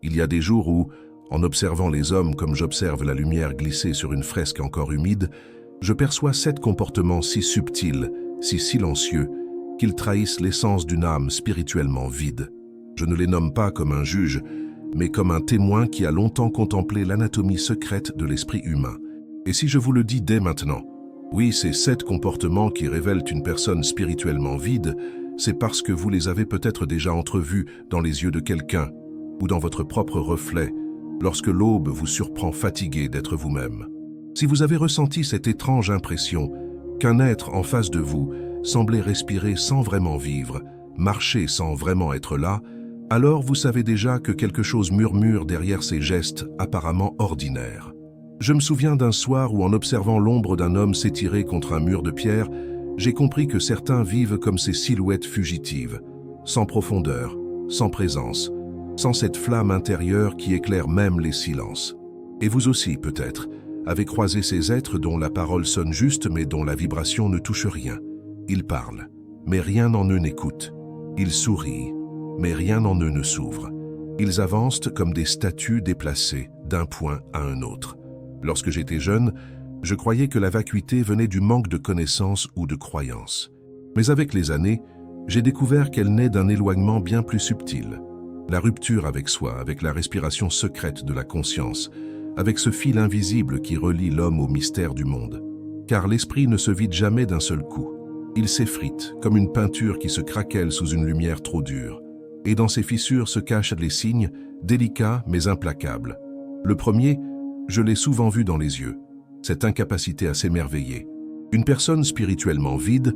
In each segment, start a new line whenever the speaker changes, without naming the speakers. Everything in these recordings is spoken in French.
Il y a des jours où, en observant les hommes comme j'observe la lumière glisser sur une fresque encore humide, je perçois 7 comportements si subtils, si silencieux, qu'ils trahissent l'essence d'une âme spirituellement vide. Je ne les nomme pas comme un juge, mais comme un témoin qui a longtemps contemplé l'anatomie secrète de l'esprit humain. Et si je vous le dis dès maintenant, oui, ces 7 comportements qui révèlent une personne spirituellement vide, c'est parce que vous les avez peut-être déjà entrevus dans les yeux de quelqu'un ou dans votre propre reflet, lorsque l'aube vous surprend fatigué d'être vous-même. Si vous avez ressenti cette étrange impression qu'un être en face de vous semblait respirer sans vraiment vivre, marcher sans vraiment être là, alors vous savez déjà que quelque chose murmure derrière ces gestes apparemment ordinaires. Je me souviens d'un soir où, en observant l'ombre d'un homme s'étirer contre un mur de pierre, j'ai compris que certains vivent comme ces silhouettes fugitives, sans profondeur, sans présence, sans cette flamme intérieure qui éclaire même les silences. Et vous aussi, peut-être, avez croisé ces êtres dont la parole sonne juste mais dont la vibration ne touche rien. Ils parlent, mais rien en eux n'écoute. Ils sourient, mais rien en eux ne s'ouvre. Ils avancent comme des statues déplacées d'un point à un autre. Lorsque j'étais jeune, je croyais que la vacuité venait du manque de connaissances ou de croyances. Mais avec les années, j'ai découvert qu'elle naît d'un éloignement bien plus subtil. La rupture avec soi, avec la respiration secrète de la conscience, avec ce fil invisible qui relie l'homme au mystère du monde. Car l'esprit ne se vide jamais d'un seul coup. Il s'effrite, comme une peinture qui se craquelle sous une lumière trop dure. Et dans ces fissures se cachent les signes, délicats mais implacables. Le premier, je l'ai souvent vu dans les yeux, cette incapacité à s'émerveiller. Une personne spirituellement vide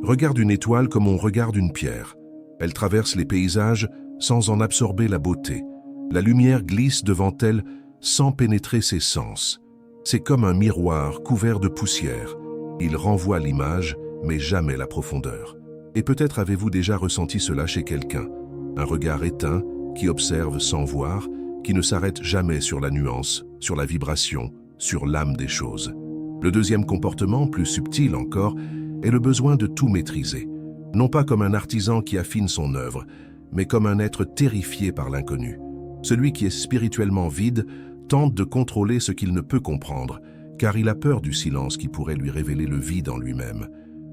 regarde une étoile comme on regarde une pierre. Elle traverse les paysages sans en absorber la beauté. La lumière glisse devant elle sans pénétrer ses sens. C'est comme un miroir couvert de poussière. Il renvoie l'image, mais jamais la profondeur. Et peut-être avez-vous déjà ressenti cela chez quelqu'un. Un regard éteint, qui observe sans voir, qui ne s'arrête jamais sur la nuance, sur la vibration, sur l'âme des choses. Le deuxième comportement, plus subtil encore, est le besoin de tout maîtriser. Non pas comme un artisan qui affine son œuvre, mais comme un être terrifié par l'inconnu. Celui qui est spirituellement vide tente de contrôler ce qu'il ne peut comprendre, car il a peur du silence qui pourrait lui révéler le vide en lui-même.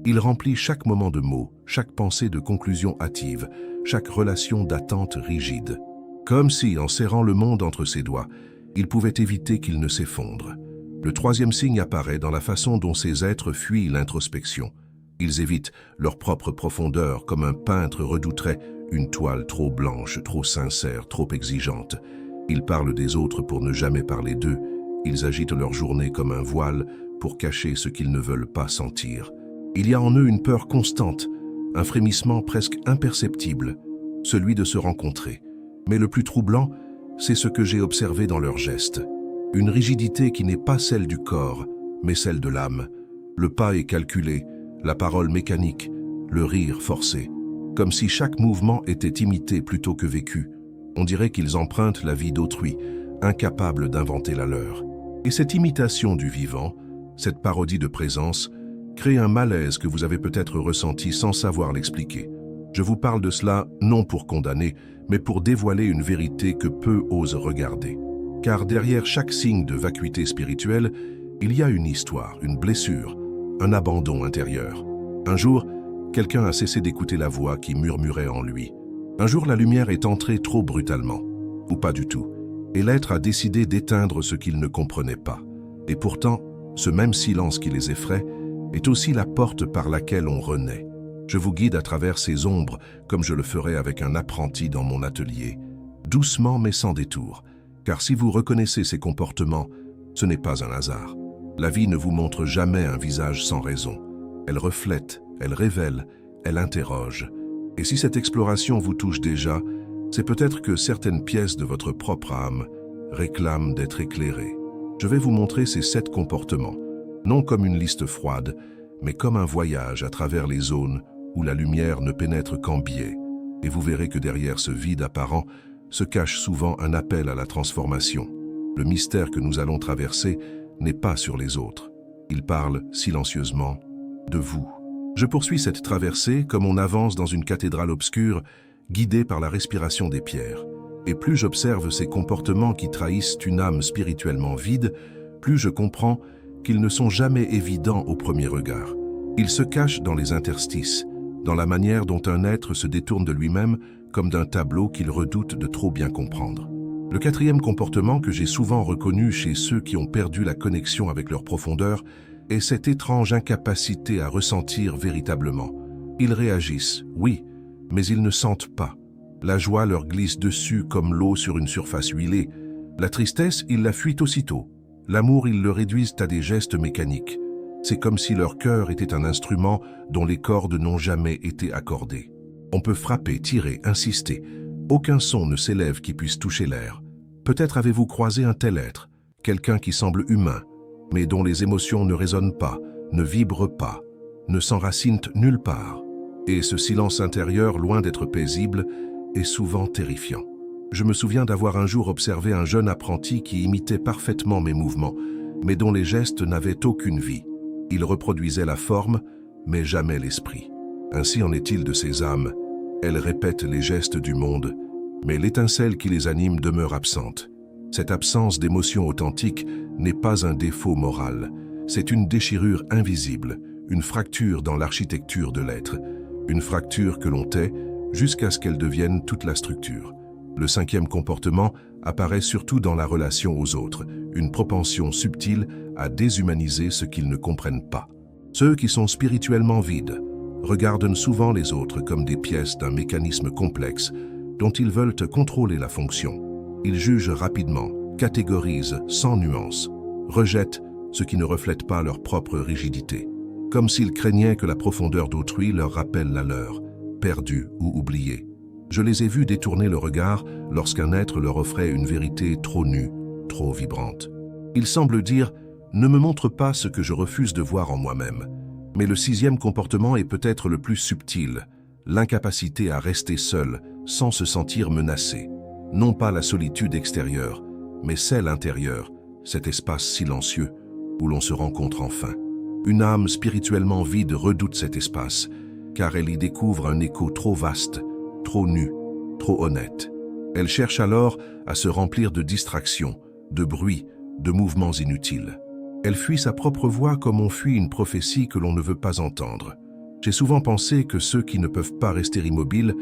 Il remplit chaque moment de mots, chaque pensée de conclusion hâtive, chaque relation d'attente rigide. Comme si, en serrant le monde entre ses doigts, il pouvait éviter qu'il ne s'effondre. Le troisième signe apparaît dans la façon dont ces êtres fuient l'introspection. Ils évitent leur propre profondeur comme un peintre redouterait une toile trop blanche, trop sincère, trop exigeante. Ils parlent des autres pour ne jamais parler d'eux. Ils agitent leur journée comme un voile pour cacher ce qu'ils ne veulent pas sentir. Il y a en eux une peur constante, un frémissement presque imperceptible, celui de se rencontrer. Mais le plus troublant, c'est ce que j'ai observé dans leurs gestes. Une rigidité qui n'est pas celle du corps, mais celle de l'âme. Le pas est calculé, la parole mécanique, le rire forcé. Comme si chaque mouvement était imité plutôt que vécu. On dirait qu'ils empruntent la vie d'autrui, incapables d'inventer la leur. Et cette imitation du vivant, cette parodie de présence, crée un malaise que vous avez peut-être ressenti sans savoir l'expliquer. Je vous parle de cela non pour condamner, mais pour dévoiler une vérité que peu osent regarder. Car derrière chaque signe de vacuité spirituelle, il y a une histoire, une blessure, un abandon intérieur. Un jour, quelqu'un a cessé d'écouter la voix qui murmurait en lui. Un jour, la lumière est entrée trop brutalement, ou pas du tout, et l'être a décidé d'éteindre ce qu'il ne comprenait pas. Et pourtant, ce même silence qui les effraie est aussi la porte par laquelle on renaît. Je vous guide à travers ces ombres, comme je le ferais avec un apprenti dans mon atelier, doucement mais sans détour, car si vous reconnaissez ces comportements, ce n'est pas un hasard. La vie ne vous montre jamais un visage sans raison. Elle reflète, elle révèle, elle interroge. Et si cette exploration vous touche déjà, c'est peut-être que certaines pièces de votre propre âme réclament d'être éclairées. Je vais vous montrer ces 7 comportements, non comme une liste froide, mais comme un voyage à travers les zones où la lumière ne pénètre qu'en biais. Et vous verrez que derrière ce vide apparent se cache souvent un appel à la transformation. Le mystère que nous allons traverser n'est pas sur les autres. Il parle silencieusement de vous. Je poursuis cette traversée comme on avance dans une cathédrale obscure, guidée par la respiration des pierres. Et plus j'observe ces comportements qui trahissent une âme spirituellement vide, plus je comprends qu'ils ne sont jamais évidents au premier regard. Ils se cachent dans les interstices, dans la manière dont un être se détourne de lui-même comme d'un tableau qu'il redoute de trop bien comprendre. Le quatrième comportement que j'ai souvent reconnu chez ceux qui ont perdu la connexion avec leur profondeur est cette étrange incapacité à ressentir véritablement. Ils réagissent, oui, mais ils ne sentent pas. La joie leur glisse dessus comme l'eau sur une surface huilée. La tristesse, ils la fuient aussitôt. L'amour, ils le réduisent à des gestes mécaniques. C'est comme si leur cœur était un instrument dont les cordes n'ont jamais été accordées. On peut frapper, tirer, insister. Aucun son ne s'élève qui puisse toucher l'air. Peut-être avez-vous croisé un tel être, quelqu'un qui semble humain, mais dont les émotions ne résonnent pas, ne vibrent pas, ne s'enracinent nulle part. Et ce silence intérieur, loin d'être paisible, est souvent terrifiant. Je me souviens d'avoir un jour observé un jeune apprenti qui imitait parfaitement mes mouvements, mais dont les gestes n'avaient aucune vie. Il reproduisait la forme, mais jamais l'esprit. Ainsi en est-il de ces âmes. Elles répètent les gestes du monde, mais l'étincelle qui les anime demeure absente. Cette absence d'émotion authentique n'est pas un défaut moral, c'est une déchirure invisible, une fracture dans l'architecture de l'être, une fracture que l'on tait jusqu'à ce qu'elle devienne toute la structure. Le cinquième comportement apparaît surtout dans la relation aux autres, une propension subtile à déshumaniser ce qu'ils ne comprennent pas. Ceux qui sont spirituellement vides regardent souvent les autres comme des pièces d'un mécanisme complexe dont ils veulent contrôler la fonction. Ils jugent rapidement, catégorisent sans nuance, rejettent ce qui ne reflète pas leur propre rigidité, comme s'ils craignaient que la profondeur d'autrui leur rappelle la leur, perdue ou oubliée. Je les ai vus détourner le regard lorsqu'un être leur offrait une vérité trop nue, trop vibrante. Ils semblent dire « Ne me montre pas ce que je refuse de voir en moi-même ». Mais le sixième comportement est peut-être le plus subtil, l'incapacité à rester seul sans se sentir menacé. Non pas la solitude extérieure, mais celle intérieure, cet espace silencieux où l'on se rencontre enfin. Une âme spirituellement vide redoute cet espace, car elle y découvre un écho trop vaste, trop nu, trop honnête. Elle cherche alors à se remplir de distractions, de bruits, de mouvements inutiles. Elle fuit sa propre voix comme on fuit une prophétie que l'on ne veut pas entendre. J'ai souvent pensé que ceux qui ne peuvent pas rester immobiles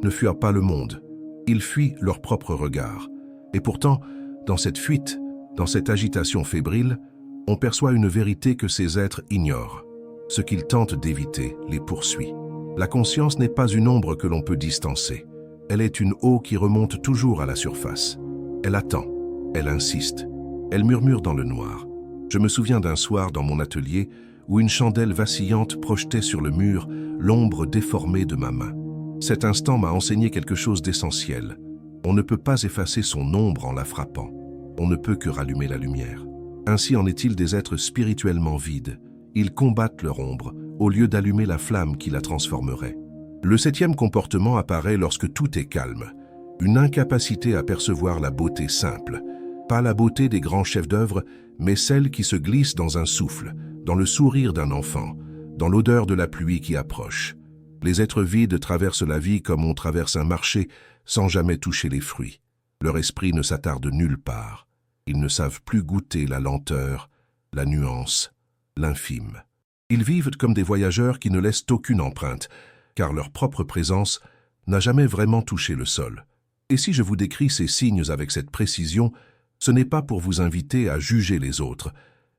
ne fuient pas le monde. Ils fuient leur propre regard. Et pourtant, dans cette fuite, dans cette agitation fébrile, on perçoit une vérité que ces êtres ignorent. Ce qu'ils tentent d'éviter les poursuit. La conscience n'est pas une ombre que l'on peut distancer. Elle est une eau qui remonte toujours à la surface. Elle attend, elle insiste, elle murmure dans le noir. Je me souviens d'un soir dans mon atelier où une chandelle vacillante projetait sur le mur l'ombre déformée de ma main. Cet instant m'a enseigné quelque chose d'essentiel. On ne peut pas effacer son ombre en la frappant. On ne peut que rallumer la lumière. Ainsi en est-il des êtres spirituellement vides. Ils combattent leur ombre au lieu d'allumer la flamme qui la transformerait. Le septième comportement apparaît lorsque tout est calme. Une incapacité à percevoir la beauté simple. Pas la beauté des grands chefs-d'œuvre, mais celle qui se glisse dans un souffle, dans le sourire d'un enfant, dans l'odeur de la pluie qui approche. Les êtres vides traversent la vie comme on traverse un marché sans jamais toucher les fruits. Leur esprit ne s'attarde nulle part. Ils ne savent plus goûter la lenteur, la nuance, l'infime. Ils vivent comme des voyageurs qui ne laissent aucune empreinte, car leur propre présence n'a jamais vraiment touché le sol. Et si je vous décris ces signes avec cette précision, ce n'est pas pour vous inviter à juger les autres,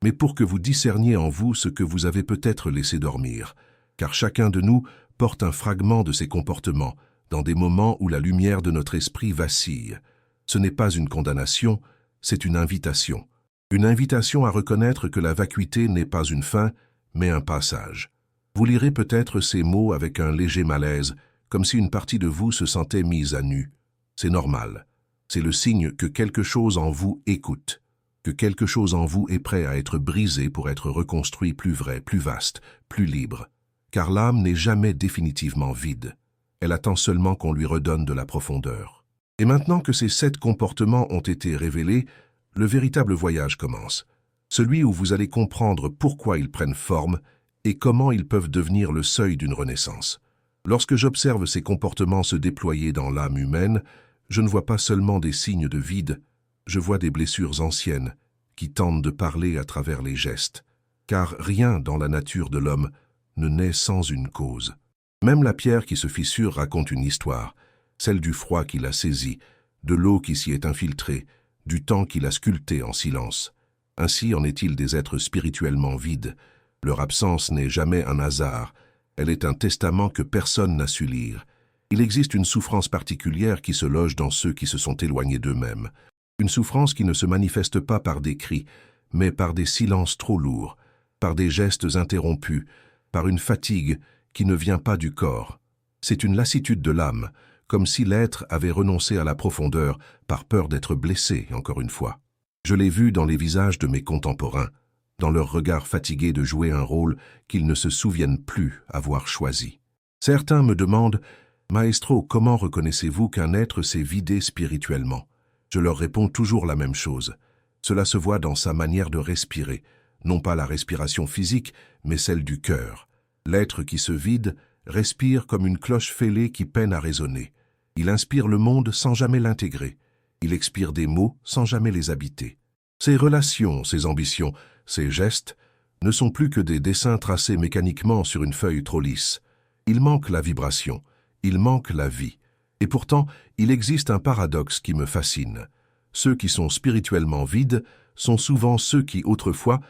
mais pour que vous discerniez en vous ce que vous avez peut-être laissé dormir, car chacun de nous porte un fragment de ces comportements, dans des moments où la lumière de notre esprit vacille. Ce n'est pas une condamnation, c'est une invitation. Une invitation à reconnaître que la vacuité n'est pas une fin, mais un passage. Vous lirez peut-être ces mots avec un léger malaise, comme si une partie de vous se sentait mise à nu. C'est normal. C'est le signe que quelque chose en vous écoute, que quelque chose en vous est prêt à être brisé pour être reconstruit plus vrai, plus vaste, plus libre. Car l'âme n'est jamais définitivement vide. Elle attend seulement qu'on lui redonne de la profondeur. Et maintenant que ces 7 comportements ont été révélés, le véritable voyage commence. Celui où vous allez comprendre pourquoi ils prennent forme et comment ils peuvent devenir le seuil d'une renaissance. Lorsque j'observe ces comportements se déployer dans l'âme humaine, je ne vois pas seulement des signes de vide, je vois des blessures anciennes qui tentent de parler à travers les gestes, car rien dans la nature de l'homme ne naît sans une cause. Même la pierre qui se fissure raconte une histoire, celle du froid qui l'a saisie, de l'eau qui s'y est infiltrée, du temps qui l'a sculptée en silence. Ainsi en est-il des êtres spirituellement vides. Leur absence n'est jamais un hasard, elle est un testament que personne n'a su lire. Il existe une souffrance particulière qui se loge dans ceux qui se sont éloignés d'eux-mêmes. Une souffrance qui ne se manifeste pas par des cris, mais par des silences trop lourds, par des gestes interrompus, par une fatigue qui ne vient pas du corps. C'est une lassitude de l'âme, comme si l'être avait renoncé à la profondeur par peur d'être blessé, encore une fois. Je l'ai vu dans les visages de mes contemporains, dans leur regard fatigué de jouer un rôle qu'ils ne se souviennent plus avoir choisi. Certains me demandent « Maestro, comment reconnaissez-vous qu'un être s'est vidé spirituellement ?» Je leur réponds toujours la même chose. Cela se voit dans sa manière de respirer, non pas la respiration physique, mais celle du cœur. L'être qui se vide respire comme une cloche fêlée qui peine à résonner. Il inspire le monde sans jamais l'intégrer. Il expire des mots sans jamais les habiter. Ses relations, ses ambitions, ses gestes ne sont plus que des dessins tracés mécaniquement sur une feuille trop lisse. Il manque la vibration, il manque la vie. Et pourtant, il existe un paradoxe qui me fascine. Ceux qui sont spirituellement vides sont souvent ceux qui, autrefois,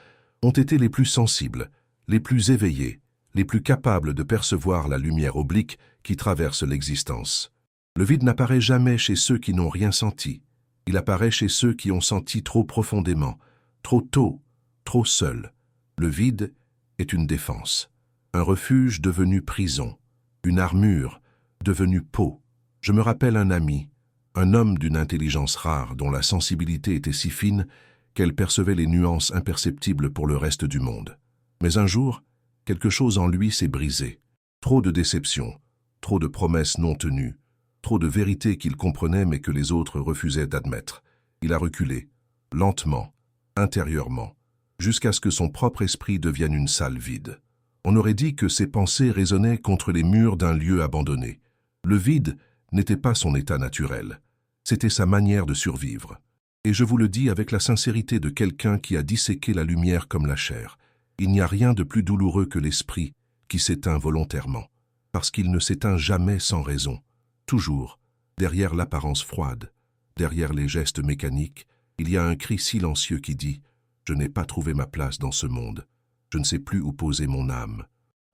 ont été les plus sensibles, les plus éveillés, les plus capables de percevoir la lumière oblique qui traverse l'existence. Le vide n'apparaît jamais chez ceux qui n'ont rien senti. Il apparaît chez ceux qui ont senti trop profondément, trop tôt, trop seuls. Le vide est une défense, un refuge devenu prison, une armure devenue peau. Je me rappelle un ami, un homme d'une intelligence rare dont la sensibilité était si fine qu'elle percevait les nuances imperceptibles pour le reste du monde. Mais un jour, quelque chose en lui s'est brisé. Trop de déceptions, trop de promesses non tenues, trop de vérités qu'il comprenait mais que les autres refusaient d'admettre. Il a reculé, lentement, intérieurement, jusqu'à ce que son propre esprit devienne une salle vide. On aurait dit que ses pensées résonnaient contre les murs d'un lieu abandonné. Le vide n'était pas son état naturel, c'était sa manière de survivre. Et je vous le dis avec la sincérité de quelqu'un qui a disséqué la lumière comme la chair. Il n'y a rien de plus douloureux que l'esprit qui s'éteint volontairement, parce qu'il ne s'éteint jamais sans raison. Toujours, derrière l'apparence froide, derrière les gestes mécaniques, il y a un cri silencieux qui dit « Je n'ai pas trouvé ma place dans ce monde, je ne sais plus où poser mon âme ».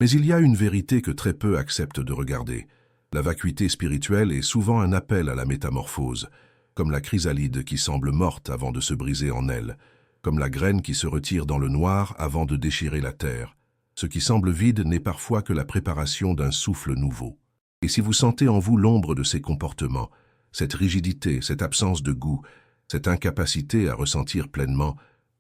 Mais il y a une vérité que très peu acceptent de regarder. La vacuité spirituelle est souvent un appel à la métamorphose, comme la chrysalide qui semble morte avant de se briser en elle, comme la graine qui se retire dans le noir avant de déchirer la terre. Ce qui semble vide n'est parfois que la préparation d'un souffle nouveau. Et si vous sentez en vous l'ombre de ces comportements, cette rigidité, cette absence de goût, cette incapacité à ressentir pleinement,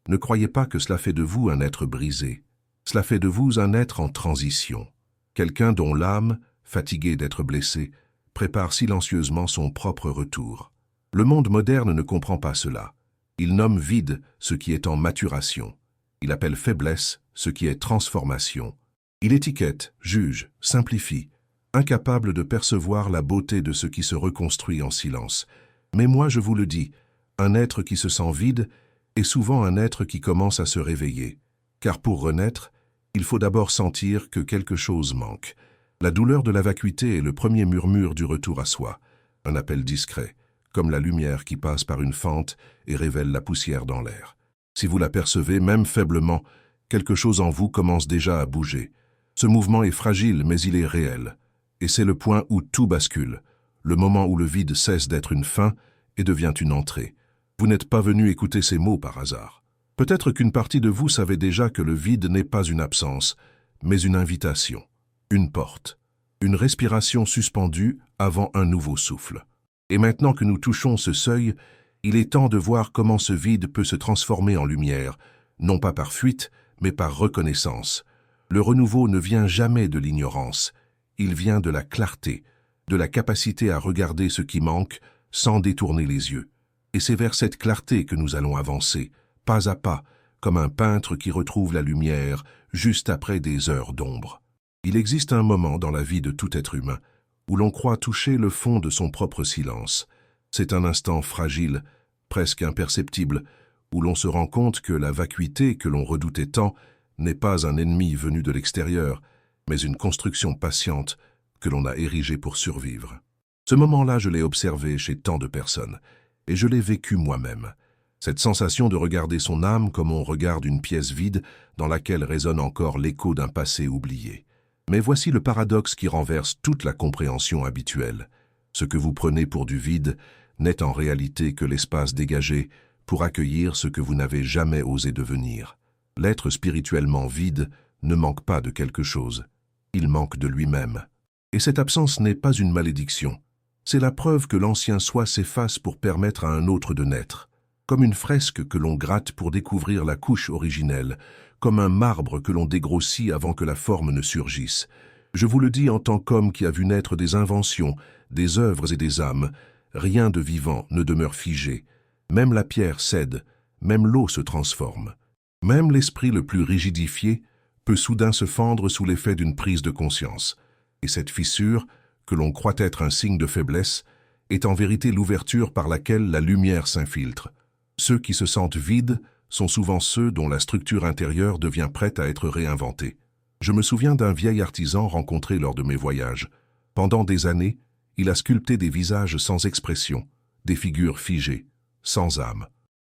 ne croyez pas que cela fait de vous un être brisé. Cela fait de vous un être en transition, quelqu'un dont l'âme, fatiguée d'être blessée, prépare silencieusement son propre retour. Le monde moderne ne comprend pas cela. Il nomme vide ce qui est en maturation. Il appelle faiblesse ce qui est transformation. Il étiquette, juge, simplifie, incapable de percevoir la beauté de ce qui se reconstruit en silence. Mais moi, je vous le dis, un être qui se sent vide est souvent un être qui commence à se réveiller. Car pour renaître, il faut d'abord sentir que quelque chose manque. La douleur de la vacuité est le premier murmure du retour à soi, un appel discret, comme la lumière qui passe par une fente et révèle la poussière dans l'air. Si vous l'apercevez, même faiblement, quelque chose en vous commence déjà à bouger. Ce mouvement est fragile, mais il est réel. Et c'est le point où tout bascule, le moment où le vide cesse d'être une fin et devient une entrée. Vous n'êtes pas venu écouter ces mots par hasard. Peut-être qu'une partie de vous savait déjà que le vide n'est pas une absence, mais une invitation, une porte, une respiration suspendue avant un nouveau souffle. Et maintenant que nous touchons ce seuil, il est temps de voir comment ce vide peut se transformer en lumière, non pas par fuite, mais par reconnaissance. Le renouveau ne vient jamais de l'ignorance, il vient de la clarté, de la capacité à regarder ce qui manque sans détourner les yeux. Et c'est vers cette clarté que nous allons avancer, pas à pas, comme un peintre qui retrouve la lumière juste après des heures d'ombre. Il existe un moment dans la vie de tout être humain où l'on croit toucher le fond de son propre silence. C'est un instant fragile, presque imperceptible, où l'on se rend compte que la vacuité que l'on redoutait tant n'est pas un ennemi venu de l'extérieur, mais une construction patiente que l'on a érigée pour survivre. Ce moment-là, je l'ai observé chez tant de personnes, et je l'ai vécu moi-même. Cette sensation de regarder son âme comme on regarde une pièce vide dans laquelle résonne encore l'écho d'un passé oublié. Mais voici le paradoxe qui renverse toute la compréhension habituelle. Ce que vous prenez pour du vide n'est en réalité que l'espace dégagé pour accueillir ce que vous n'avez jamais osé devenir. L'être spirituellement vide ne manque pas de quelque chose. Il manque de lui-même. Et cette absence n'est pas une malédiction. C'est la preuve que l'ancien soi s'efface pour permettre à un autre de naître. Comme une fresque que l'on gratte pour découvrir la couche originelle, comme un marbre que l'on dégrossit avant que la forme ne surgisse. Je vous le dis en tant qu'homme qui a vu naître des inventions, des œuvres et des âmes, rien de vivant ne demeure figé. Même la pierre cède, même l'eau se transforme. Même l'esprit le plus rigidifié peut soudain se fendre sous l'effet d'une prise de conscience. Et cette fissure, que l'on croit être un signe de faiblesse, est en vérité l'ouverture par laquelle la lumière s'infiltre. Ceux qui se sentent vides sont souvent ceux dont la structure intérieure devient prête à être réinventée. Je me souviens d'un vieil artisan rencontré lors de mes voyages. Pendant des années, il a sculpté des visages sans expression, des figures figées, sans âme.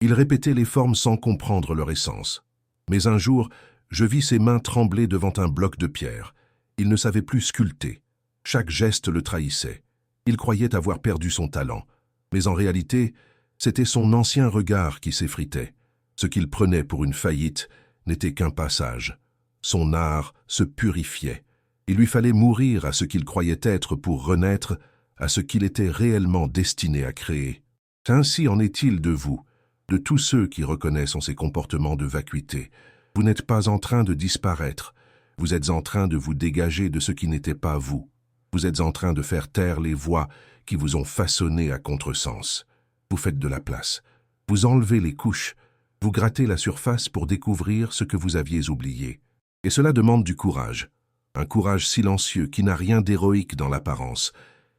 Il répétait les formes sans comprendre leur essence. Mais un jour, je vis ses mains trembler devant un bloc de pierre. Il ne savait plus sculpter. Chaque geste le trahissait. Il croyait avoir perdu son talent. Mais en réalité, c'était son ancien regard qui s'effritait. Ce qu'il prenait pour une faillite n'était qu'un passage. Son art se purifiait. Il lui fallait mourir à ce qu'il croyait être pour renaître à ce qu'il était réellement destiné à créer. Ainsi en est-il de vous, de tous ceux qui reconnaissent en ces comportements de vacuité. Vous n'êtes pas en train de disparaître. Vous êtes en train de vous dégager de ce qui n'était pas vous. Vous êtes en train de faire taire les voix qui vous ont façonné à contresens. Vous faites de la place. Vous enlevez les couches. Vous grattez la surface pour découvrir ce que vous aviez oublié. Et cela demande du courage. Un courage silencieux qui n'a rien d'héroïque dans l'apparence,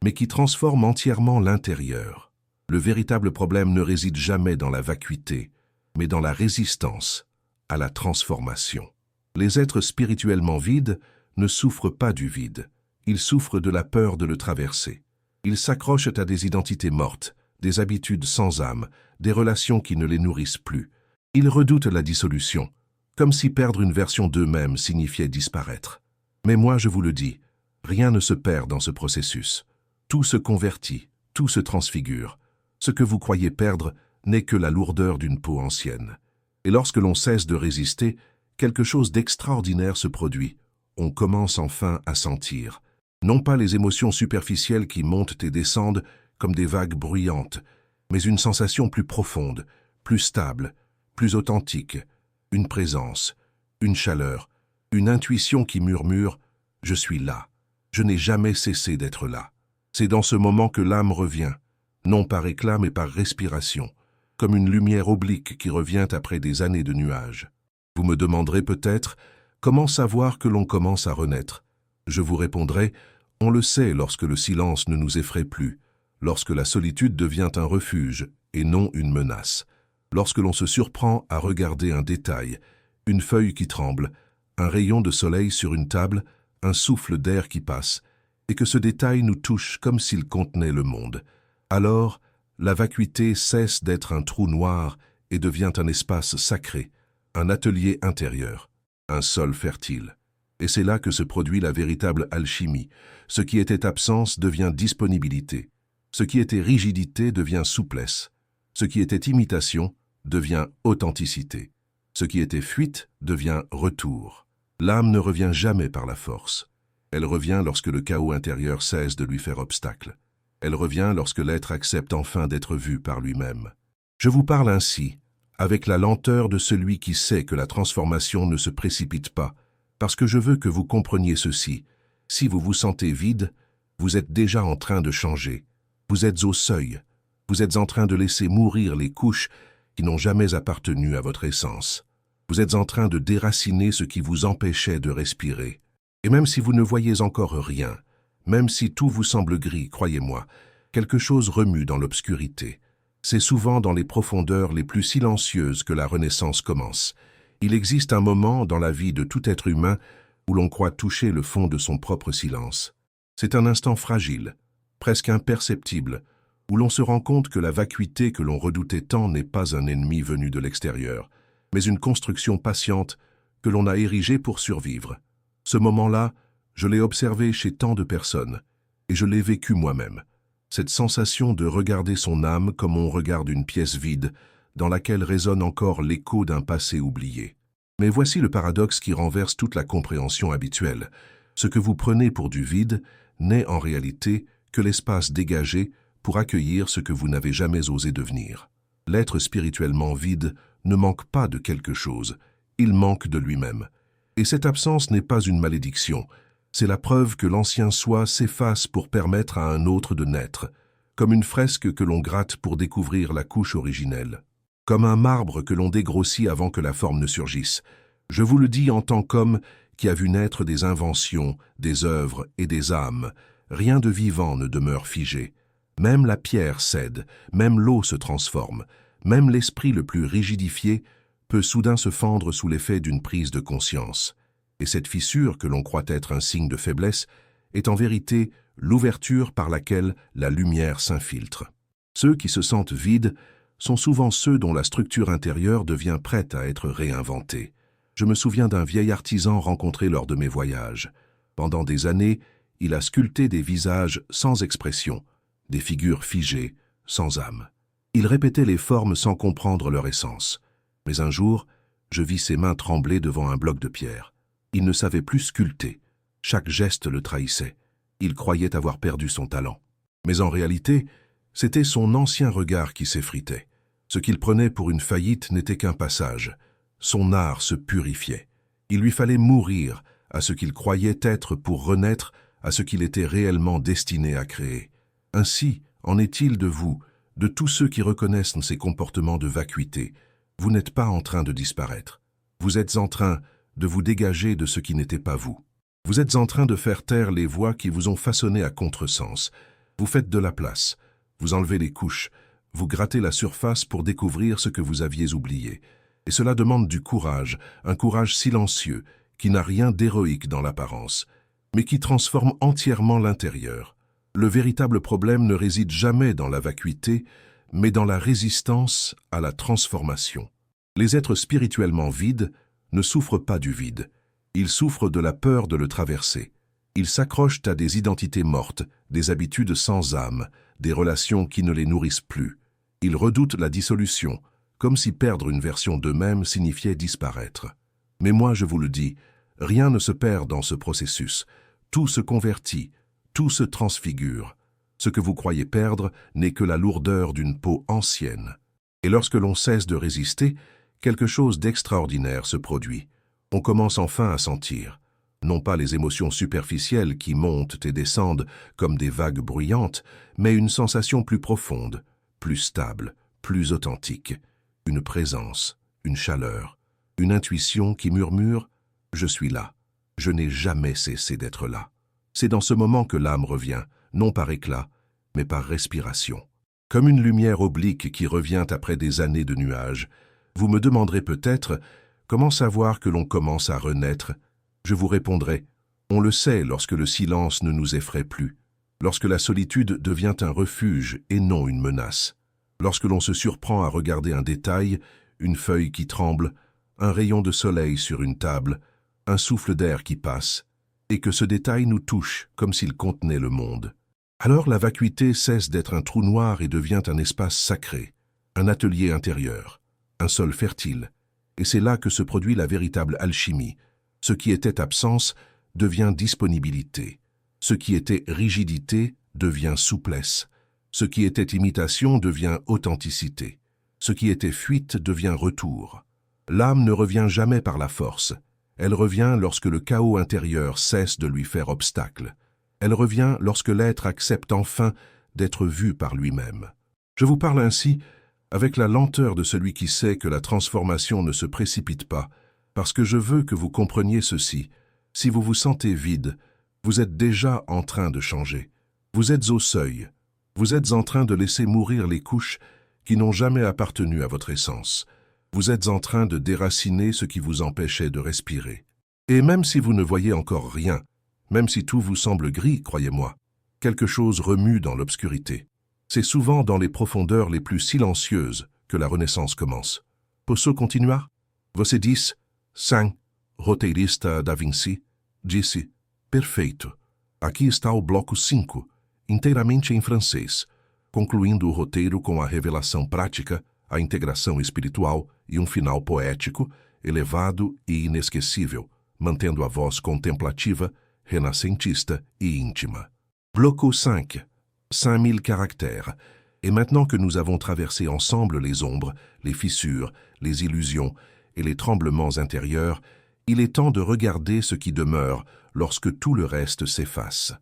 mais qui transforme entièrement l'intérieur. Le véritable problème ne réside jamais dans la vacuité, mais dans la résistance à la transformation. Les êtres spirituellement vides ne souffrent pas du vide. Ils souffrent de la peur de le traverser. Ils s'accrochent à des identités mortes, des habitudes sans âme, des relations qui ne les nourrissent plus. Ils redoutent la dissolution, comme si perdre une version d'eux-mêmes signifiait disparaître. Mais moi, je vous le dis, rien ne se perd dans ce processus. Tout se convertit, tout se transfigure. Ce que vous croyez perdre n'est que la lourdeur d'une peau ancienne. Et lorsque l'on cesse de résister, quelque chose d'extraordinaire se produit. On commence enfin à sentir. Non pas les émotions superficielles qui montent et descendent comme des vagues bruyantes, mais une sensation plus profonde, plus stable, plus authentique, une présence, une chaleur, une intuition qui murmure « Je suis là, je n'ai jamais cessé d'être là ». C'est dans ce moment que l'âme revient, non par éclat mais par respiration, comme une lumière oblique qui revient après des années de nuages. Vous me demanderez peut-être comment savoir que l'on commence à renaître. Je vous répondrai, on le sait lorsque le silence ne nous effraie plus, lorsque la solitude devient un refuge et non une menace, lorsque l'on se surprend à regarder un détail, une feuille qui tremble, un rayon de soleil sur une table, un souffle d'air qui passe, et que ce détail nous touche comme s'il contenait le monde. Alors, la vacuité cesse d'être un trou noir et devient un espace sacré, un atelier intérieur, un sol fertile. Et c'est là que se produit la véritable alchimie. Ce qui était absence devient disponibilité. Ce qui était rigidité devient souplesse. Ce qui était imitation devient authenticité. Ce qui était fuite devient retour. L'âme ne revient jamais par la force. Elle revient lorsque le chaos intérieur cesse de lui faire obstacle. Elle revient lorsque l'être accepte enfin d'être vu par lui-même. Je vous parle ainsi, avec la lenteur de celui qui sait que la transformation ne se précipite pas, parce que je veux que vous compreniez ceci. Si vous vous sentez vide, vous êtes déjà en train de changer. Vous êtes au seuil. Vous êtes en train de laisser mourir les couches qui n'ont jamais appartenu à votre essence. Vous êtes en train de déraciner ce qui vous empêchait de respirer. Et même si vous ne voyez encore rien, même si tout vous semble gris, croyez-moi, Quelque chose remue dans l'obscurité. C'est souvent dans les profondeurs les plus silencieuses que la renaissance commence. Il existe un moment dans la vie de tout être humain où l'on croit toucher le fond de son propre silence. C'est un instant fragile, presque imperceptible, où l'on se rend compte que la vacuité que l'on redoutait tant n'est pas un ennemi venu de l'extérieur, mais une construction patiente que l'on a érigée pour survivre. Ce moment-là, je l'ai observé chez tant de personnes, et je l'ai vécu moi-même. Cette sensation de regarder son âme comme on regarde une pièce vide, dans laquelle résonne encore l'écho d'un passé oublié. Mais voici le paradoxe qui renverse toute la compréhension habituelle. Ce que vous prenez pour du vide n'est en réalité que l'espace dégagé pour accueillir ce que vous n'avez jamais osé devenir. L'être spirituellement vide ne manque pas de quelque chose, il manque de lui-même. Et cette absence n'est pas une malédiction, c'est la preuve que l'ancien soi s'efface pour permettre à un autre de naître, comme une fresque que l'on gratte pour découvrir la couche originelle. Comme un marbre que l'on dégrossit avant que la forme ne surgisse. Je vous le dis en tant qu'homme qui a vu naître des inventions, des œuvres et des âmes. Rien de vivant ne demeure figé. Même la pierre cède, même l'eau se transforme, même l'esprit le plus rigidifié peut soudain se fendre sous l'effet d'une prise de conscience. Et cette fissure que l'on croit être un signe de faiblesse est en vérité l'ouverture par laquelle la lumière s'infiltre. Ceux qui se sentent vides sont souvent ceux dont la structure intérieure devient prête à être réinventée. Je me souviens d'un vieil artisan rencontré lors de mes voyages. Pendant des années, il a sculpté des visages sans expression, des figures figées, sans âme. Il répétait les formes sans comprendre leur essence. Mais un jour, je vis ses mains trembler devant un bloc de pierre. Il ne savait plus sculpter. Chaque geste le trahissait. Il croyait avoir perdu son talent. Mais en réalité, c'était son ancien regard qui s'effritait. Ce qu'il prenait pour une faillite n'était qu'un passage. Son art se purifiait. Il lui fallait mourir à ce qu'il croyait être pour renaître à ce qu'il était réellement destiné à créer. Ainsi, en est-il de vous, de tous ceux qui reconnaissent ces comportements de vacuité. Vous n'êtes pas en train de disparaître. Vous êtes en train de vous dégager de ce qui n'était pas vous. Vous êtes en train de faire taire les voix qui vous ont façonné à contresens. Vous faites de la place, vous enlevez les couches, vous grattez la surface pour découvrir ce que vous aviez oublié. Et cela demande du courage, un courage silencieux, qui n'a rien d'héroïque dans l'apparence, mais qui transforme entièrement l'intérieur. Le véritable problème ne réside jamais dans la vacuité, mais dans la résistance à la transformation. Les êtres spirituellement vides ne souffrent pas du vide. Ils souffrent de la peur de le traverser. Ils s'accrochent à des identités mortes, des habitudes sans âme, des relations qui ne les nourrissent plus. Ils redoutent la dissolution, comme si perdre une version d'eux-mêmes signifiait disparaître. Mais moi, je vous le dis, rien ne se perd dans ce processus. Tout se convertit, tout se transfigure. Ce que vous croyez perdre n'est que la lourdeur d'une peau ancienne. Et lorsque l'on cesse de résister, quelque chose d'extraordinaire se produit. On commence enfin à sentir, non pas les émotions superficielles qui montent et descendent comme des vagues bruyantes, mais une sensation plus profonde, plus stable, plus authentique. Une présence, une chaleur, une intuition qui murmure « Je suis là, je n'ai jamais cessé d'être là ». C'est dans ce moment que l'âme revient, non par éclat, mais par respiration. Comme une lumière oblique qui revient après des années de nuages. Vous me demanderez peut-être comment savoir que l'on commence à renaître. Je vous répondrai, on le sait lorsque le silence ne nous effraie plus, lorsque la solitude devient un refuge et non une menace, lorsque l'on se surprend à regarder un détail, une feuille qui tremble, un rayon de soleil sur une table, un souffle d'air qui passe, et que ce détail nous touche comme s'il contenait le monde. Alors la vacuité cesse d'être un trou noir et devient un espace sacré, un atelier intérieur, un sol fertile, et c'est là que se produit la véritable alchimie. Ce qui était absence devient disponibilité, ce qui était rigidité devient souplesse, ce qui était imitation devient authenticité, ce qui était fuite devient retour. L'âme ne revient jamais par la force, elle revient lorsque le chaos intérieur cesse de lui faire obstacle. Elle revient lorsque l'être accepte enfin d'être vu par lui-même. Je vous parle ainsi avec la lenteur de celui qui sait que la transformation ne se précipite pas, parce que je veux que vous compreniez ceci. Si vous vous sentez vide, vous êtes déjà en train de changer. Vous êtes au seuil. Vous êtes en train de laisser mourir les couches qui n'ont jamais appartenu à votre essence. Vous êtes en train de déraciner ce qui vous empêchait de respirer. Et même si vous ne voyez encore rien, même si tout vous semble gris, croyez-moi, quelque chose remue dans l'obscurité. C'est souvent dans les profondeurs les plus silencieuses que la renaissance commence. Posso continuar? Você diz, sim, roteirista da Vinci, disse, perfeito. Aqui está o bloco 5, inteiramente em francês, concluindo o roteiro com a revelação prática, a integração espiritual e um final poético, elevado e inesquecível, mantendo a voz contemplativa, renascentista e íntima. Bloco 5, 5000 caractères. Et maintenant que nous avons traversé ensemble les ombres, les fissures, les illusions et les tremblements intérieurs, il est temps de regarder ce qui demeure lorsque tout le reste s'efface.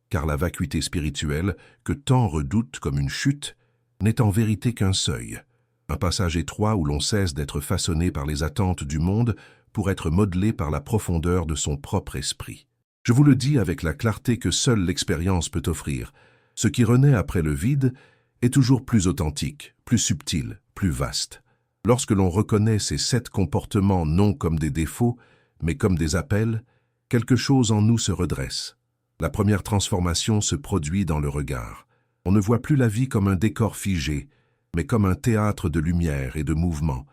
Car la vacuité spirituelle, que tant redoutent comme une chute, n'est en vérité qu'un seuil, un passage étroit où l'on cesse d'être façonné par les attentes du monde pour être modelé par la profondeur de son propre esprit. Je vous le dis avec la clarté que seule l'expérience peut offrir. Ce qui renaît après le vide est toujours plus authentique, plus subtil, plus vaste. Lorsque l'on reconnaît ces 7 comportements non comme des défauts, mais comme des appels, quelque chose en nous se redresse. La première transformation se produit dans le regard. On ne voit plus la vie comme un décor figé, mais comme un théâtre de lumière et de mouvement,